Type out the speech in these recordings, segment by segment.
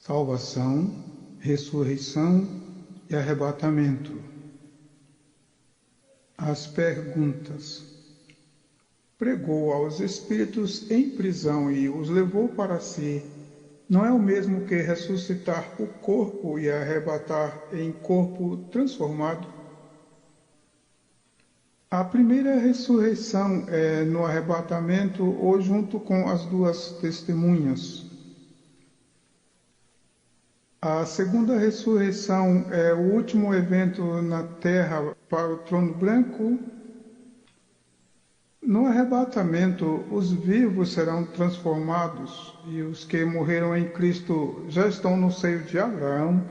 salvação, ressurreição e arrebatamento. As perguntas. Pregou aos espíritos em prisão e os levou para si. Não é o mesmo que ressuscitar o corpo e arrebatar em corpo transformado? A primeira ressurreição é no arrebatamento ou junto com as duas testemunhas. A segunda ressurreição é o último evento na terra para o trono branco. No arrebatamento, os vivos serão transformados e os que morreram em Cristo já estão no seio de Abraão.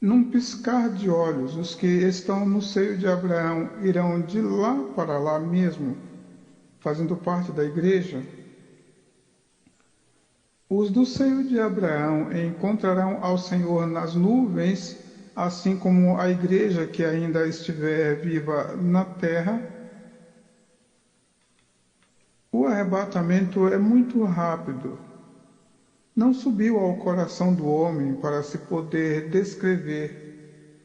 Num piscar de olhos, os que estão no seio de Abraão irão de lá para lá mesmo, fazendo parte da igreja. Os do seio de Abraão encontrarão ao Senhor nas nuvens, assim como a igreja que ainda estiver viva na terra. O arrebatamento é muito rápido. Não subiu ao coração do homem para se poder descrever.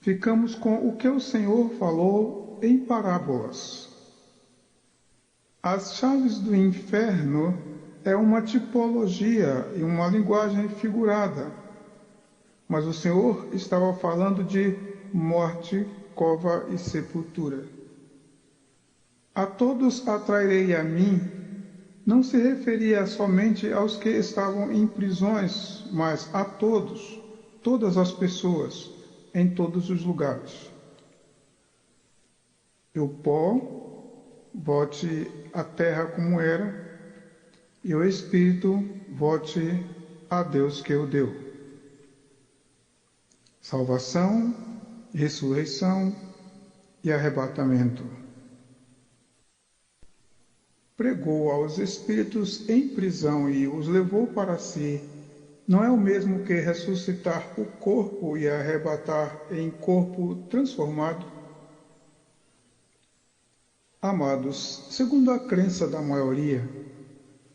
Ficamos com o que o Senhor falou em parábolas. As chaves do inferno é uma tipologia e uma linguagem figurada, mas o Senhor estava falando de morte, cova e sepultura. A todos atrairei a mim, não se referia somente aos que estavam em prisões, mas a todos, todas as pessoas, em todos os lugares. E o pó volte à terra como era, e o Espírito volte a Deus que o deu. Salvação, ressurreição e arrebatamento. Pregou aos espíritos em prisão e os levou para si. Não é o mesmo que ressuscitar o corpo e arrebatar em corpo transformado? Amados, segundo a crença da maioria,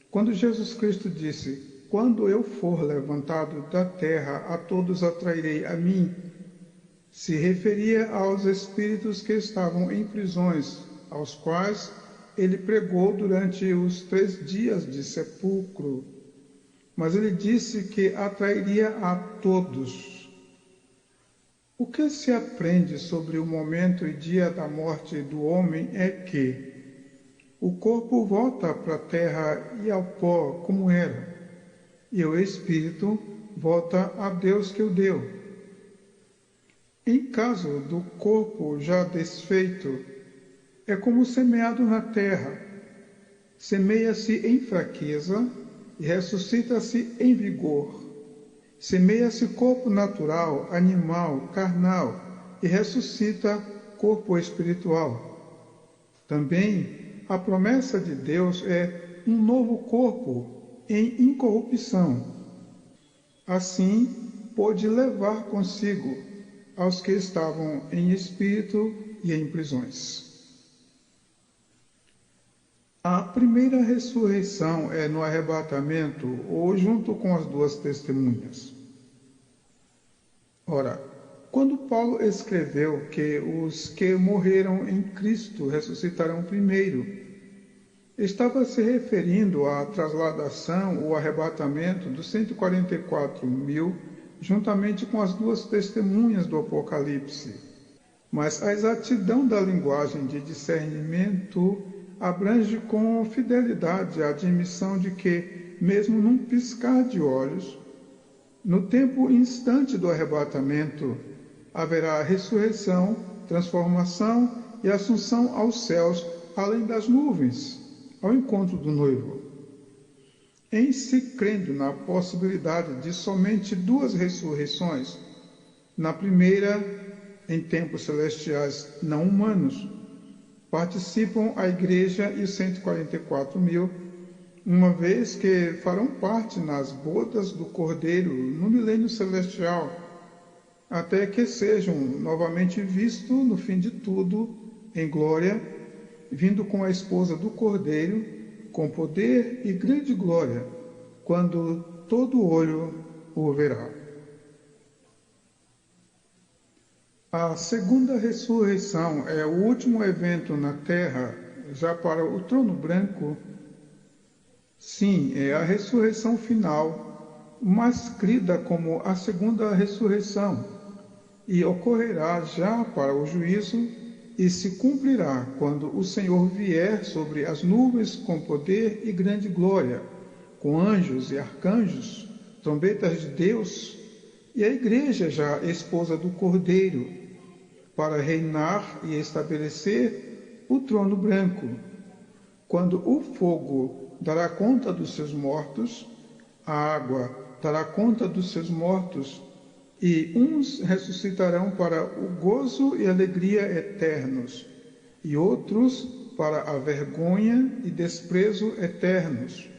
quando Jesus Cristo disse: "Quando eu for levantado da terra, a todos atrairei a mim", se referia aos espíritos que estavam em prisões, aos quais ele pregou durante os 3 dias de sepulcro. Mas ele disse que atrairia a todos. O que se aprende sobre o momento e dia da morte do homem é que o corpo volta para a terra e ao pó como era, e o espírito volta a Deus que o deu. Em caso do corpo já desfeito, é como semeado na terra. Semeia-se em fraqueza e ressuscita-se em vigor. Semeia-se corpo natural, animal, carnal, e ressuscita corpo espiritual. Também a promessa de Deus é um novo corpo em incorrupção. Assim, pôde levar consigo aos que estavam em espírito e em prisões. A primeira ressurreição é no arrebatamento ou junto com as duas testemunhas. Ora, quando Paulo escreveu que os que morreram em Cristo ressuscitarão primeiro, estava se referindo à trasladação ou arrebatamento dos 144.000, juntamente com as duas testemunhas do Apocalipse. Mas a exatidão da linguagem de discernimento abrange com fidelidade a admissão de que, mesmo num piscar de olhos, no tempo instante do arrebatamento, haverá ressurreição, transformação e assunção aos céus, além das nuvens, ao encontro do noivo. Em se crendo na possibilidade de somente 2 ressurreições, na primeira, em tempos celestiais não humanos, participam a igreja e os 144.000, uma vez que farão parte nas bodas do Cordeiro no milênio celestial, até que sejam novamente vistos no fim de tudo, em glória, vindo com a esposa do Cordeiro, com poder e grande glória, quando todo olho o verá. A segunda ressurreição é o último evento na Terra, já para o trono branco. Sim, é a ressurreição final, mas crida como a segunda ressurreição, e ocorrerá já para o juízo e se cumprirá quando o Senhor vier sobre as nuvens com poder e grande glória, com anjos e arcanjos, trombetas de Deus, e a igreja já esposa do Cordeiro, para reinar e estabelecer o trono branco. Quando o fogo dará conta dos seus mortos, a água dará conta dos seus mortos, e uns ressuscitarão para o gozo e alegria eternos, e outros para a vergonha e desprezo eternos.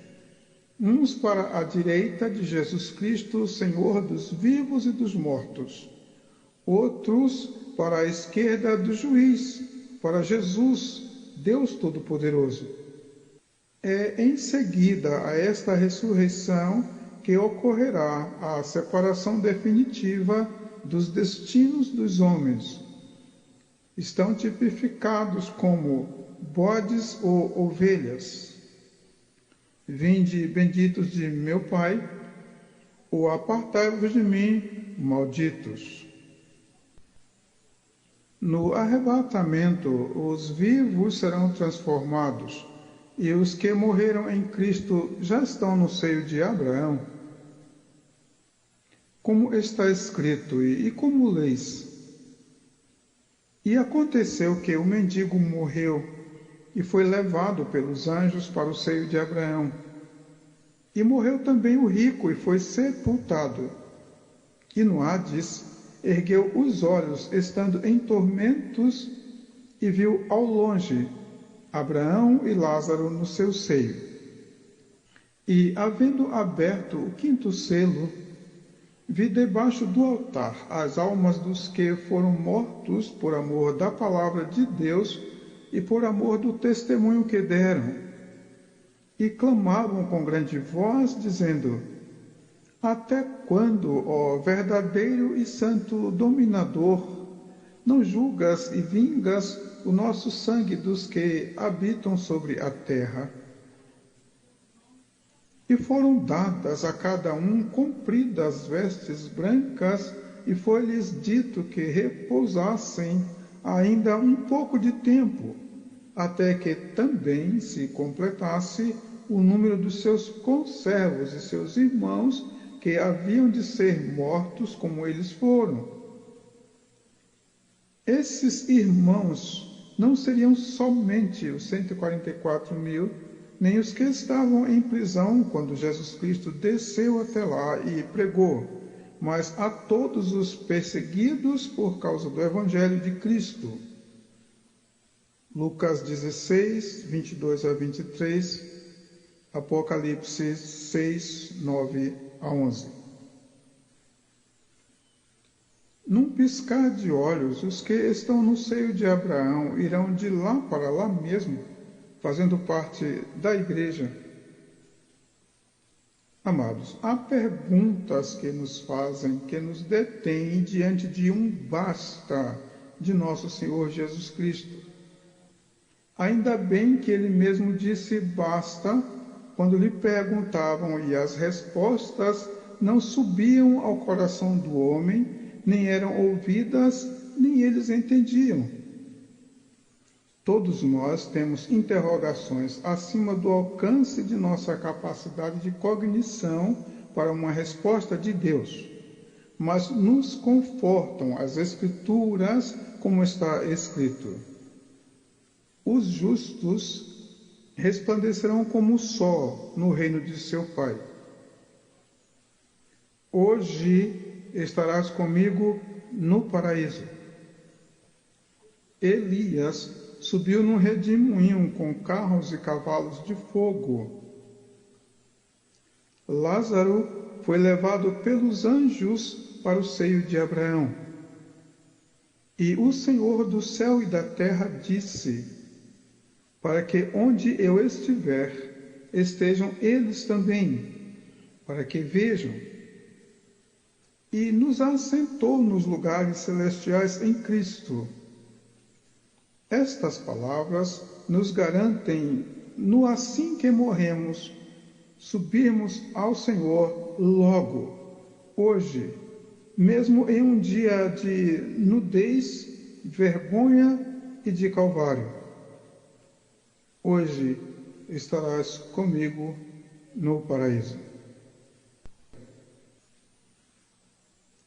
Uns para a direita de Jesus Cristo, Senhor dos vivos e dos mortos, outros para a esquerda do juiz, para Jesus, Deus Todo-Poderoso. É em seguida a esta ressurreição que ocorrerá a separação definitiva dos destinos dos homens. Estão tipificados como bodes ou ovelhas. Vinde benditos de meu Pai, ou apartai-vos de mim, malditos. No arrebatamento, os vivos serão transformados, e os que morreram em Cristo já estão no seio de Abraão. Como está escrito, e como leis? E aconteceu que o mendigo morreu, e foi levado pelos anjos para o seio de Abraão. E morreu também o rico, e foi sepultado. E no Hades ergueu os olhos, estando em tormentos, e viu ao longe Abraão e Lázaro no seu seio. E, havendo aberto o quinto selo, vi debaixo do altar as almas dos que foram mortos por amor da palavra de Deus e por amor do testemunho que deram. E clamavam com grande voz, dizendo: Até quando, ó verdadeiro e santo dominador, não julgas e vingas o nosso sangue dos que habitam sobre a terra? E foram dadas a cada um compridas vestes brancas, e foi-lhes dito que repousassem ainda um pouco de tempo, até que também se completasse o número dos seus conservos e seus irmãos, que haviam de ser mortos como eles foram. Esses irmãos não seriam somente os 144.000, nem os que estavam em prisão quando Jesus Cristo desceu até lá e pregou, mas a todos os perseguidos por causa do Evangelho de Cristo. Lucas 16, 22 a 23, Apocalipse 6, 9 a 11. Num piscar de olhos, os que estão no seio de Abraão irão de lá para lá mesmo, fazendo parte da igreja. Amados, há perguntas que nos fazem, que nos detêm diante de um basta de nosso Senhor Jesus Cristo. Ainda bem que ele mesmo disse basta quando lhe perguntavam, e as respostas não subiam ao coração do homem, nem eram ouvidas, nem eles entendiam. Todos nós temos interrogações acima do alcance de nossa capacidade de cognição para uma resposta de Deus, mas nos confortam as Escrituras, como está escrito: os justos resplandecerão como o sol no reino de seu Pai. Hoje estarás comigo no paraíso. Elias subiu num redemoinho com carros e cavalos de fogo. Lázaro foi levado pelos anjos para o seio de Abraão. E o Senhor do céu e da terra disse: para que onde eu estiver, estejam eles também. para que vejam, e nos assentou nos lugares celestiais em Cristo. Estas palavras nos garantem, no assim que morremos, subirmos ao Senhor logo, hoje, mesmo em um dia de nudez, vergonha e de calvário. Hoje estarás comigo no paraíso.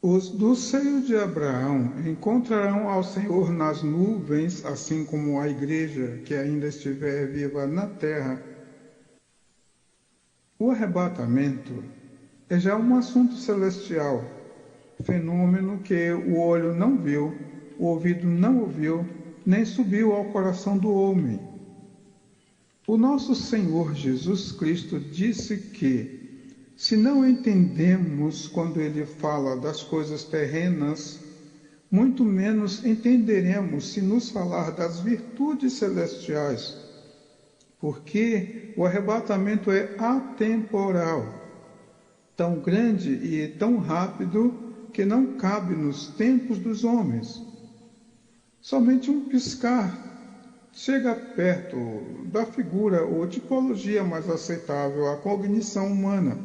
Os do seio de Abraão encontrarão ao Senhor nas nuvens, assim como a igreja que ainda estiver viva na terra. O arrebatamento é já um assunto celestial, fenômeno que o olho não viu, o ouvido não ouviu, nem subiu ao coração do homem. O nosso Senhor Jesus Cristo disse que, se não entendemos quando ele fala das coisas terrenas, muito menos entenderemos se nos falar das virtudes celestiais, porque o arrebatamento é atemporal, tão grande e tão rápido que não cabe nos tempos dos homens. Somente um piscar chega perto da figura ou tipologia mais aceitável à cognição humana.